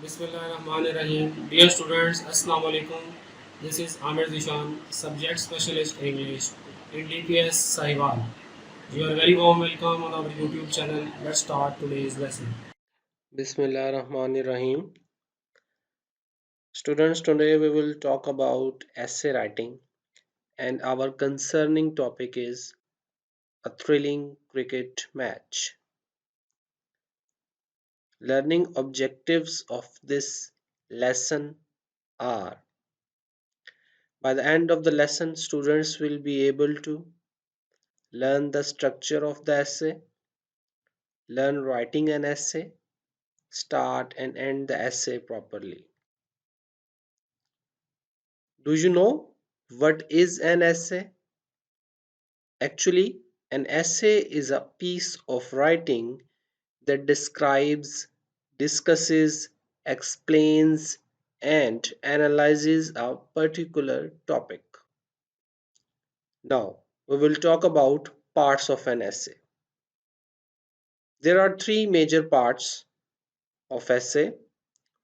Bismillahirrahmanirrahim. Dear students, Assalamu alaikum. This is Amir Zeshan, Subject Specialist English in DPS Sahiwal. You are very warm welcome on our YouTube channel. Let's start today's lesson. Bismillahirrahmanirrahim. Students, today we will talk about essay writing, and our concerning topic is a thrilling cricket match. Learning objectives of this lesson are: by the end of the lesson, students will be able to learn the structure of the essay, learn writing an essay, start and end the essay properly. Do you know what is an essay? Actually, an essay is a piece of writing that describes, discusses, explains, and analyzes a particular topic. Now, we will talk about parts of an essay. There are three major parts of essay.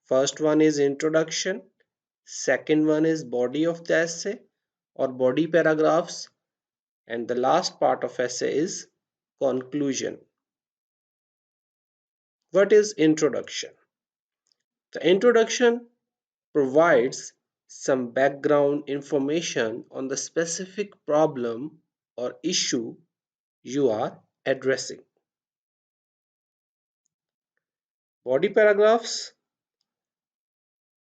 First one is introduction, second one is body of the essay or body paragraphs, and the last part of essay is conclusion. What is introduction? The introduction provides some background information on the specific problem or issue you are addressing. Body paragraphs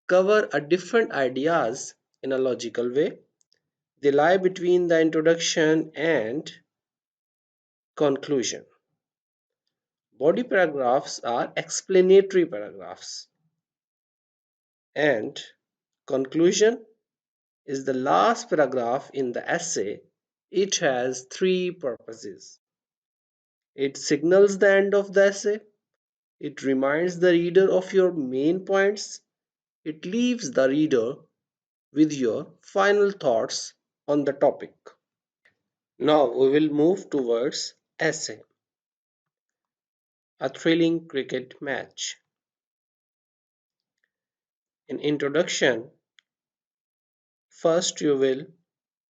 cover a different ideas in a logical way. They lie between the introduction and conclusion. Body paragraphs are explanatory paragraphs, and conclusion is the last paragraph in the essay. It has three purposes. It signals the end of the essay, it reminds the reader of your main points, it leaves the reader with your final thoughts on the topic. Now we will move towards essay, a thrilling cricket match. In introduction, first you will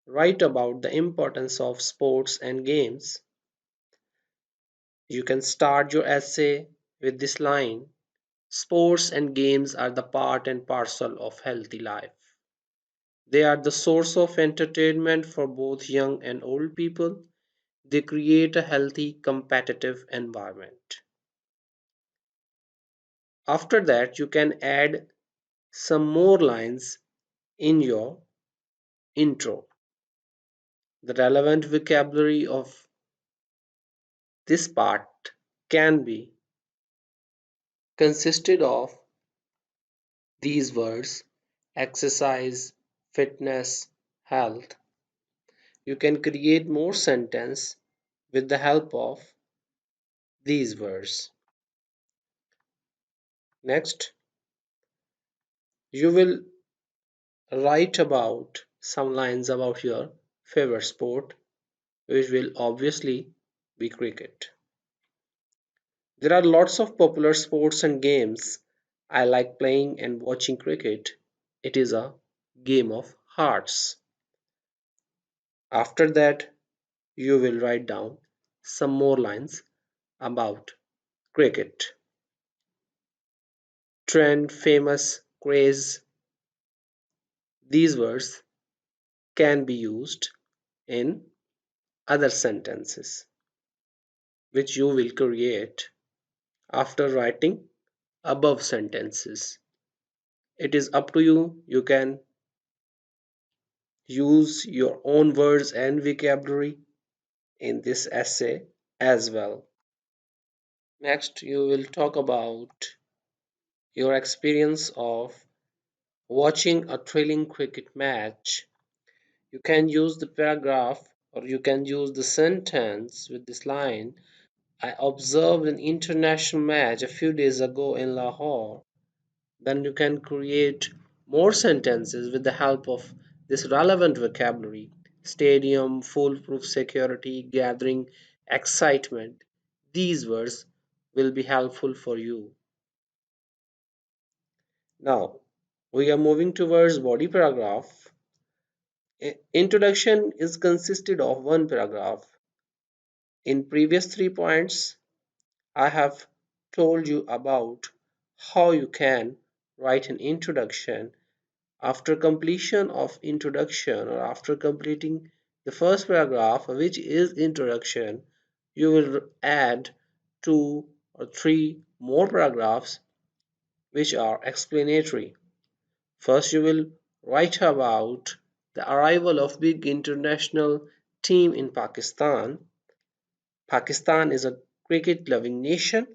write about the importance of sports and games. You can start your essay with this line: sports and games are the part and parcel of healthy life. They are the source of entertainment for both young and old people. They create a healthy, competitive environment. After that, you can add some more lines in your intro. The relevant vocabulary of this part can be consisted of these words: exercise, fitness, health. You can create more sentence with the help of these words. Next, you will write about some lines about your favorite sport, which will obviously be cricket. There are lots of popular sports and games. I like playing and watching cricket. It is a game of hearts. After that, you will write down some more lines about cricket. Trend, famous, craze. These words can be used in other sentences, which you will create after writing above sentences. It is up to you. You can use your own words and vocabulary in this essay as well. Next, you will talk about your experience of watching a thrilling cricket match. You can use the paragraph or you can use the sentence with this line: I observed an international match a few days ago in Lahore. Then you can create more sentences with the help of this relevant vocabulary: stadium, foolproof security, gathering, excitement. These words will be helpful for you. Now, we are moving towards body paragraph. Introduction is consisted of one paragraph. In previous 3 points, I have told you about how you can write an introduction. After completion of introduction or after completing the first paragraph, which is introduction, you will add 2 or 3 more paragraphs which are explanatory. First, you will write about the arrival of big international team in Pakistan. Pakistan is a cricket loving nation.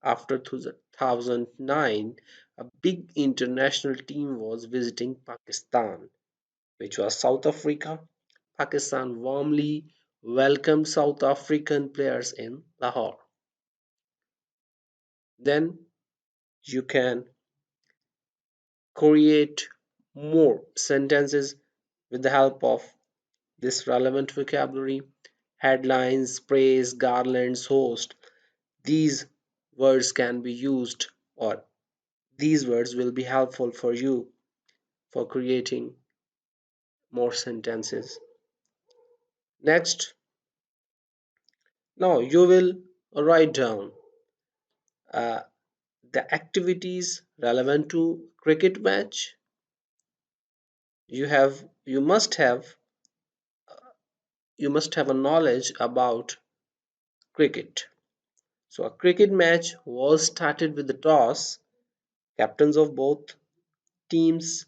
After 2009, a big international team was visiting Pakistan, which was South Africa. Pakistan warmly welcomed South African players in Lahore. Then you can create more sentences with the help of this relevant vocabulary. Headlines, praise, garlands, host. These words can be used, or these words will be helpful for you for creating more sentences. Next, now you will write down uh, the activities relevant to cricket match. You must have a knowledge about cricket. So a cricket match was started with the toss. Captains of both teams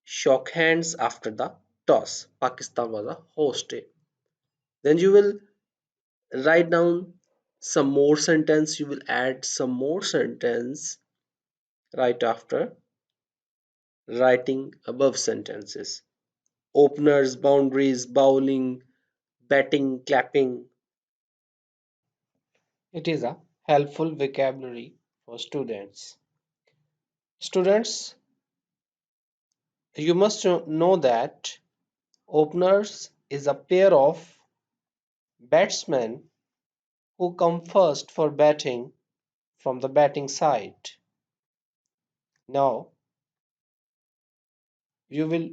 shook hands after the toss. Pakistan was a host team. Then you will write down some more sentence. You will add some more sentence right after writing above sentences. Openers, boundaries, bowling, batting, clapping. It is a helpful vocabulary for students. Students, you must know that openers is a pair of batsmen who come first for batting from the batting side. Now, you will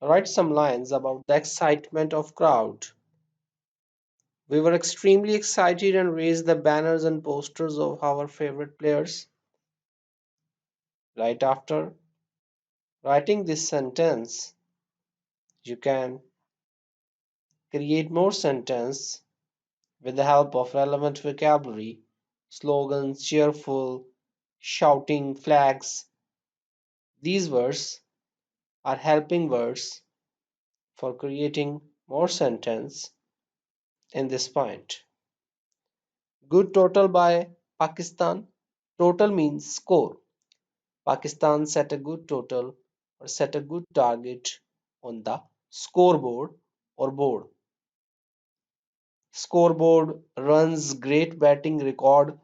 write some lines about the excitement of crowd. We were extremely excited and raised the banners and posters of our favorite players. Right after writing this sentence, you can create more sentence with the help of relevant vocabulary, slogans, cheerful, shouting, flags. These words are helping words for creating more sentence in this point. Good total by Pakistan. Total means score. Pakistan set a good total or set a good target on the scoreboard or board. Scoreboard, runs, great batting record.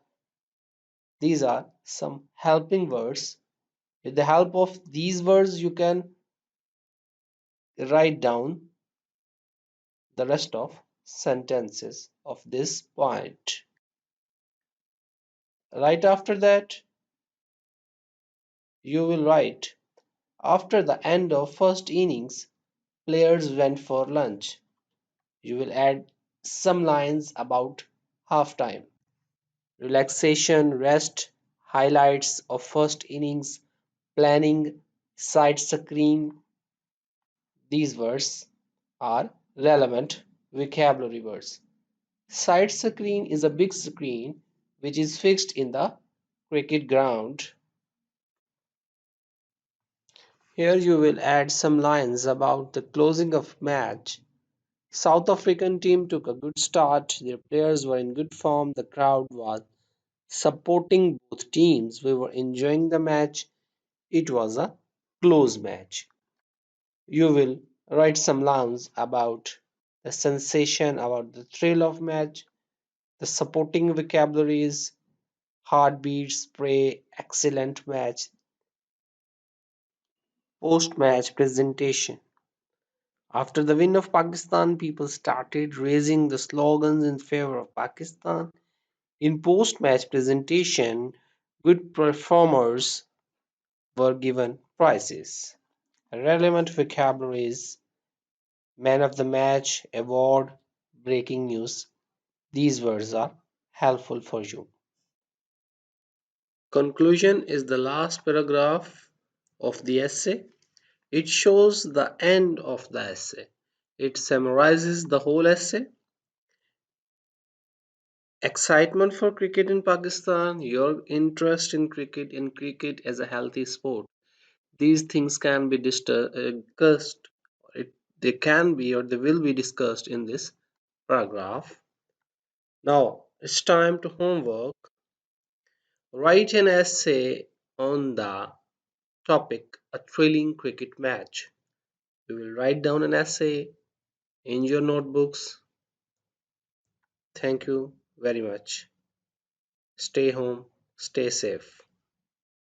These are some helping words. With the help of these words, you can write down the rest of sentences of this point. Right after that, you will write after the end of first innings, players went for lunch. You will add some lines about halftime. Relaxation, rest, highlights of first innings, planning, side screen. These words are relevant vocabulary words. Side screen is a big screen which is fixed in the cricket ground. Here you will add some lines about the closing of match. South African team took a good start. Their players were in good form. The crowd was supporting both teams. We were enjoying the match. It was a close match. You will write some lines about the sensation, about the thrill of match, the supporting vocabularies, heartbeat, spray, excellent match, post-match presentation. After the win of Pakistan, people started raising the slogans in favor of Pakistan. In post-match presentation, good performers were given prizes. Relevant vocabularies, man of the match, award, breaking news. These words are helpful for you. Conclusion is the last paragraph of the essay. It shows the end of the essay. It summarizes the whole essay. Excitement for cricket in Pakistan, your interest in cricket as a healthy sport. These things can be discussed, they can be or they will be discussed in this paragraph. Now it's time to homework. Write an essay on the topic a thrilling cricket match. You will write down an essay in your notebooks. Thank you very much. Stay home, stay safe.